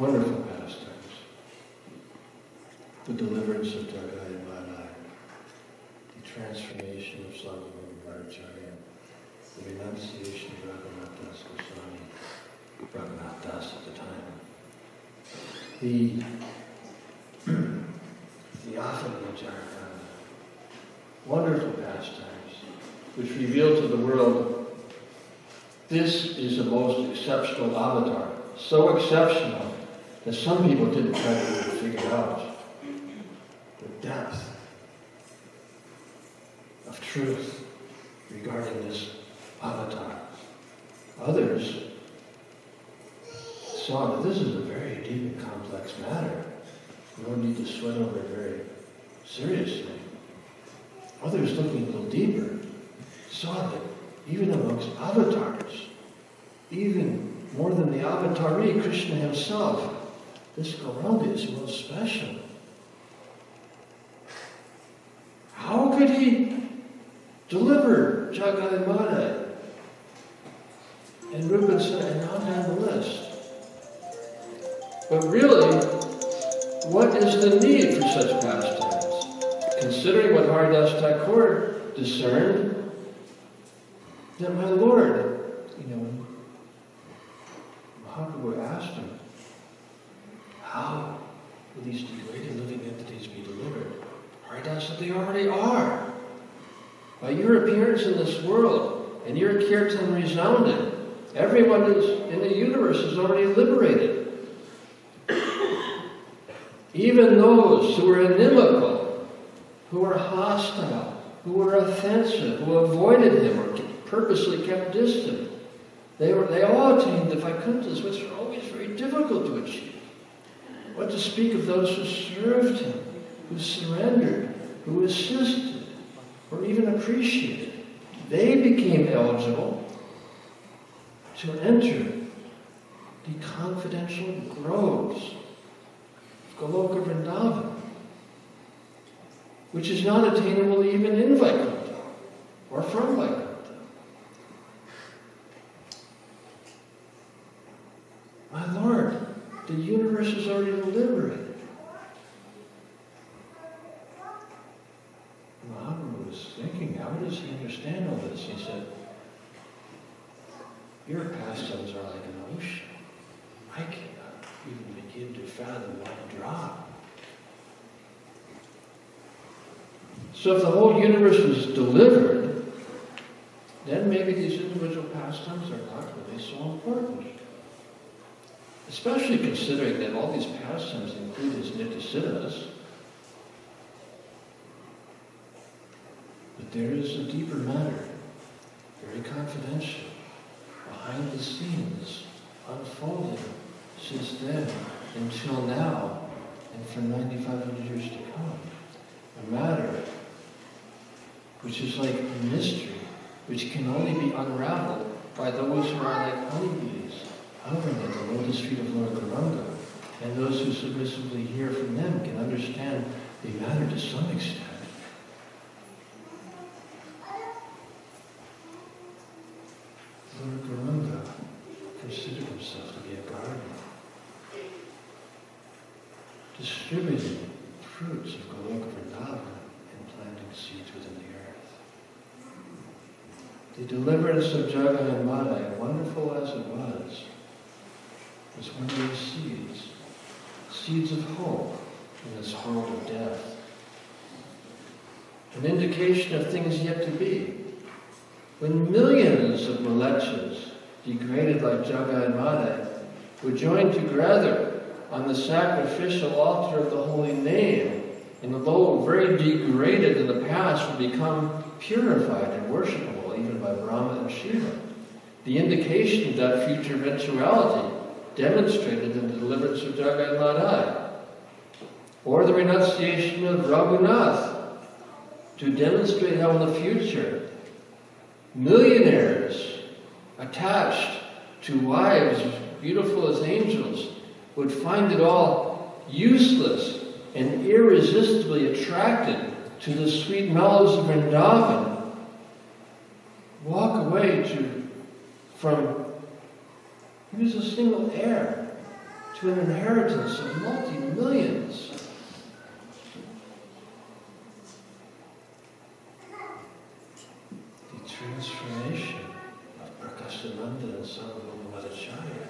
wonderful pastimes. The deliverance of Jagai Madai, the transformation of Swami Bhattacharya, the renunciation of Raghunath Das Goswami, Raghunath Das at the time, the theophany of Jharkhand, wonderful pastimes, which reveal to the world this is the most exceptional avatar, so exceptional that some people didn't try to even figure out the depth of truth regarding this avatar. Others saw that this is a very deep and complex matter. We don't need to sweat over it very seriously. Others, looking a little deeper, saw that even amongst avatars, even more than the avatari, Krishna himself, this Gaura is most special. How could he deliver Jagai Madai and Rupa and on down the list? But really, what is the need for such pastimes? Considering what Haridas Thakur discerned, that my Lord, Mahaprabhu asked him, how will these degraded living entities be delivered? Haridas said, they already are. By your appearance in this world, and your kirtan resounding, everyone in the universe is already liberated. Even those who are inimical, who are hostile, who are offensive, who avoided him or purposely kept distant, they all attained the Vaikuntha's, which are always very difficult to achieve. What to speak of those who served him, who surrendered, who assisted, or even appreciated? They became eligible to enter the confidential groves of Goloka Vrindavan, which is not attainable even in Vaikuntha or from Vaikuntha. My Lord, the universe is already liberated. Mahaprabhu was thinking, how does he understand all this? He said, your pastimes are like an ocean. I cannot even begin to fathom one drop. So if the whole universe was delivered, then maybe these individual pastimes are not really so important. Especially considering that all these pastimes include his Nityasiddhas. But there is a deeper matter, very confidential, behind the scenes, unfolding since then until now and for 9,500 years to come. A matter which is like a mystery, which can only be unraveled by those who are like honeybees, hovering at the lotus feet of Lord Gauranga, and those who submissively hear from them can understand the matter to some extent. Lord Gauranga considered himself to be a gardener, distributing fruits of Goloka Vrindavan and planting seeds within the earth. The deliverance of Jagai Madai, wonderful as it was one of these seeds, seeds of hope in this world of death. An indication of things yet to be. When millions of malechas, degraded like Jagai Madai, were joined together on the sacrificial altar of the holy name, and although very degraded in the past, would become purified and worshipable even by Brahma and Shiva. The indication of that future eventuality demonstrated in the deliverance of Jagai Madai, or the renunciation of Raghunath, to demonstrate how in the future millionaires attached to wives beautiful as angels would find it all useless and irresistibly attracted to the sweet mellows of Vrindavan, walk away from, he was a single heir, to an inheritance of multi-millions. The transformation of Prakasananda and Sarvabhaumacharya,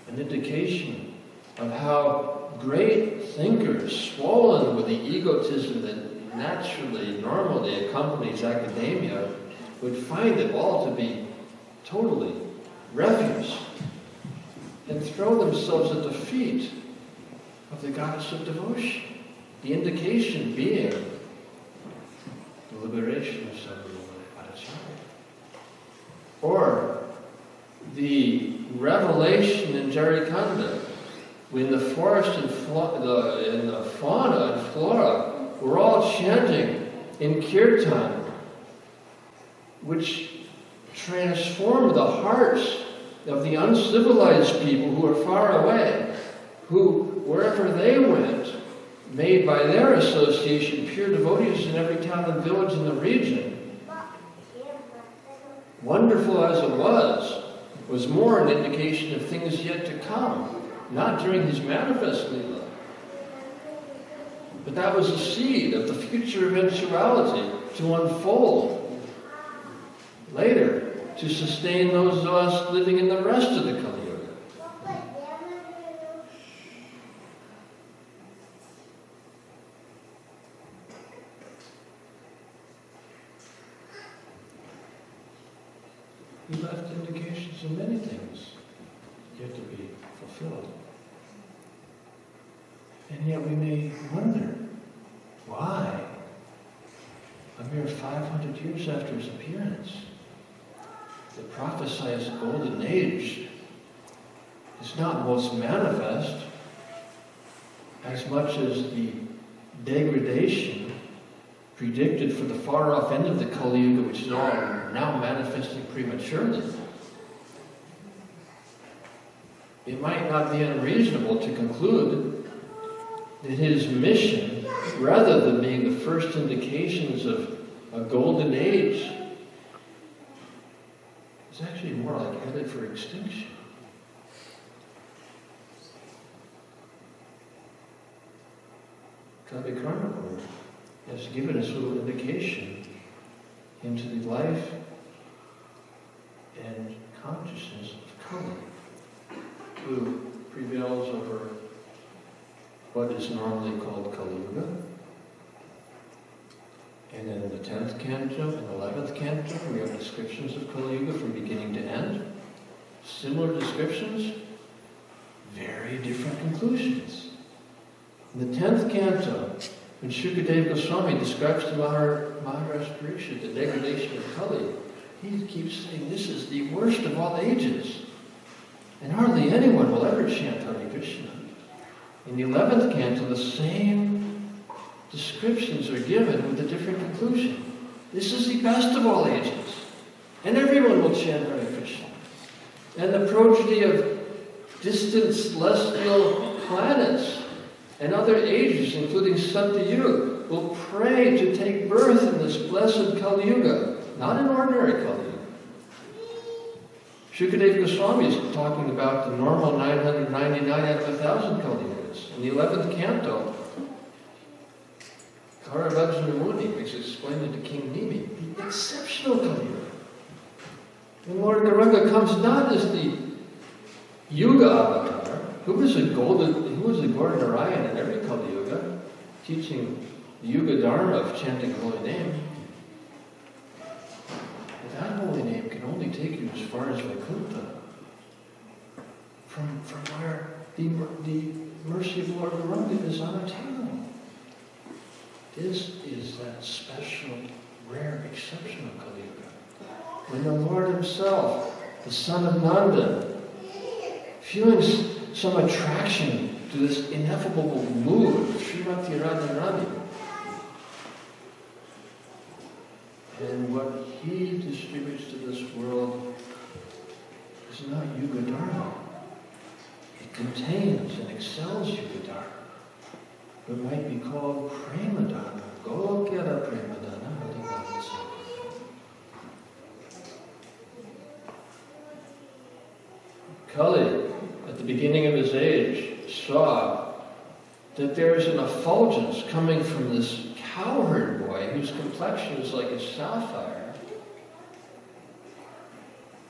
an indication of how great thinkers, swollen with the egotism that naturally, normally accompanies academia, would find it all to be totally refuse and throw themselves at the feet of the goddess of devotion. The indication being the liberation of Sarvabhaumacharya. Or the revelation in Jarikanda, when the forest and the fauna and flora were all chanting in kirtan, which transformed the hearts of the uncivilized people who were far away, who, wherever they went, made by their association pure devotees in every town and village in the region. Wonderful as it was more an indication of things yet to come, not during his manifest Leela. But that was a seed of the future eventuality to unfold later, to sustain those of us living in the rest of the Kali Yuga. He left indications of many things yet to be fulfilled. And yet we may wonder, why? A mere 500 years after his appearance, the prophesied golden age is not most manifest as much as the degradation predicted for the far off end of the Kali Yuga, which is all now manifesting prematurely. It might not be unreasonable to conclude that his mission, rather than being the first indications of a golden age, is actually more like headed for extinction. Kavi Karnapur has given us a little indication into the life and consciousness of Kali, who prevails over what is normally called Kali Yuga. And in the 10th canto and 11th canto, we have descriptions of Kali Yuga from beginning to end. Similar descriptions, very different conclusions. In the 10th canto, when Shukadeva Goswami describes to Maharaj Parikshit the degradation of Kali, he keeps saying this is the worst of all ages. And hardly anyone will ever chant Hare Krishna. In the 11th canto, the same descriptions are given with a different conclusion. This is the best of all ages. And everyone will chant Hare Krishna. And the progeny of distant celestial planets and other ages, including Satyayuga, will pray to take birth in this blessed Kali Yuga, not an ordinary Kali Yuga. Shukadeva Goswami is talking about the normal 999 out of 1,000 Kali Yugas. In the 11th canto, Karavajra Muni is explaining to King Nimi the exceptional Kali Yuga. And Lord Gauranga comes not as the Yuga avatar, who was a Gaura in every Kali Yuga, teaching the Yuga Dharma of chanting the holy name. But that holy name can only take you as far as Vaikuntha, from where the mercy of Lord Gauranga is unattainable. This is that special, rare, exceptional Kali Yuga, when the Lord himself, the son of Nanda, feeling some attraction to this ineffable mood of Srimati Radharani, and what he distributes to this world is not Yuga Dharma. It contains and excels Yuga Dharma. It might be called Prema Dharma. Gokera Prema Dharma. Kali, at the beginning of his age, saw that there's an effulgence coming from this cowherd boy whose complexion is like a sapphire,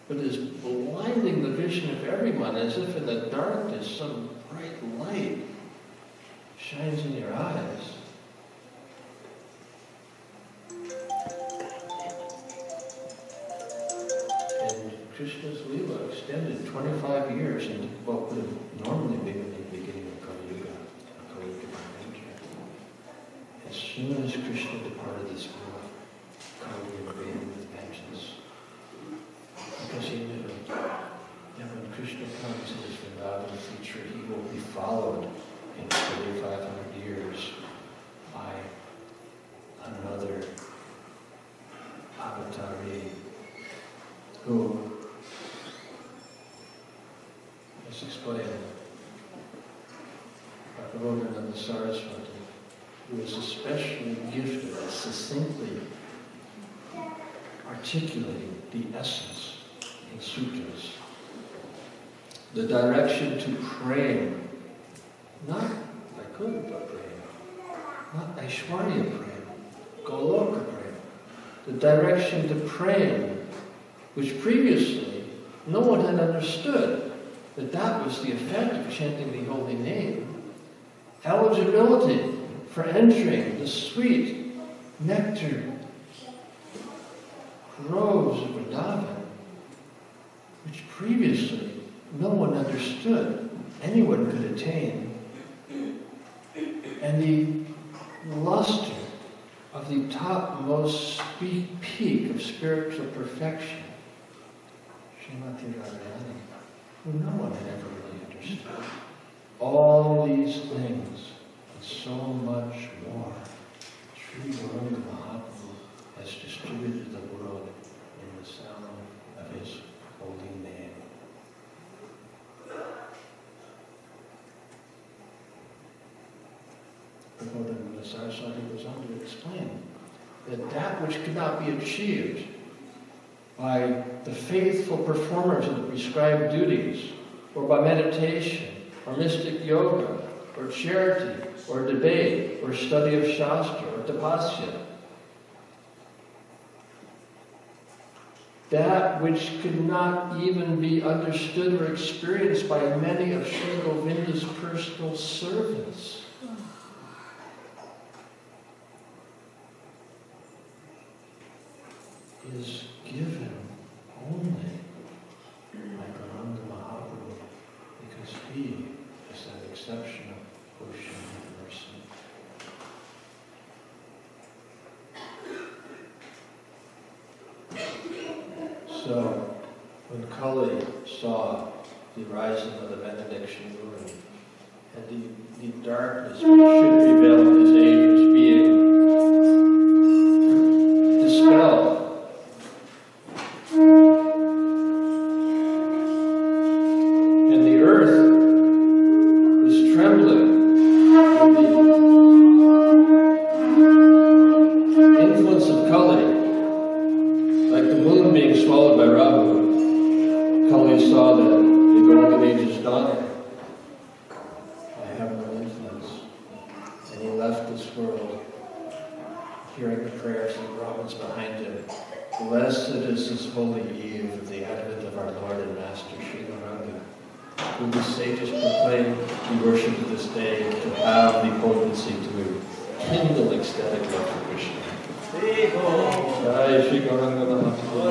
but is blinding the vision of everyone, as if in the darkness some bright light shines in your eyes. And Krishna's Leela extended 25 years into what would have normally been the beginning of Kali Yuga. As soon as Krishna departed this world, Kali invaded with vengeance. Because he knew that when Krishna comes in his Vrindavan future, he will be followed in 3,500 years by another avatari who, as explained by Gaura Saraswati, who is especially gifted at succinctly articulating the essence in sutras. The direction to praying, not Vaikuntha praying, not Aishwarya praying, Goloka praying. The direction to praying, which previously no one had understood that that was the effect of chanting the holy name. Eligibility for entering the sweet nectar groves of Vrindavan, which previously no one understood anyone could attain. And the luster of the topmost peak of spiritual perfection, Srimati Radharani, who no one had ever really understood. All these things, and so much more, Sri Gaura Mahaprabhu has distributed to the world in the sound of his holy name. Gaura Saraswati goes on to explain that which could not be achieved by the faithful performers of the prescribed duties, or by meditation, or mystic yoga, or charity, or debate, or study of Shastra, or tapasya. That which could not even be understood or experienced by many of Sri Govinda's personal servants. Is given only by Gaura Mahaprabhu, because he is that exceptional ocean of mercy. So, when Kali saw the rising of the benediction moon, and the darkness which should prevail in his age was being dispelled, Jai Shri Gaura Mahaprabhu.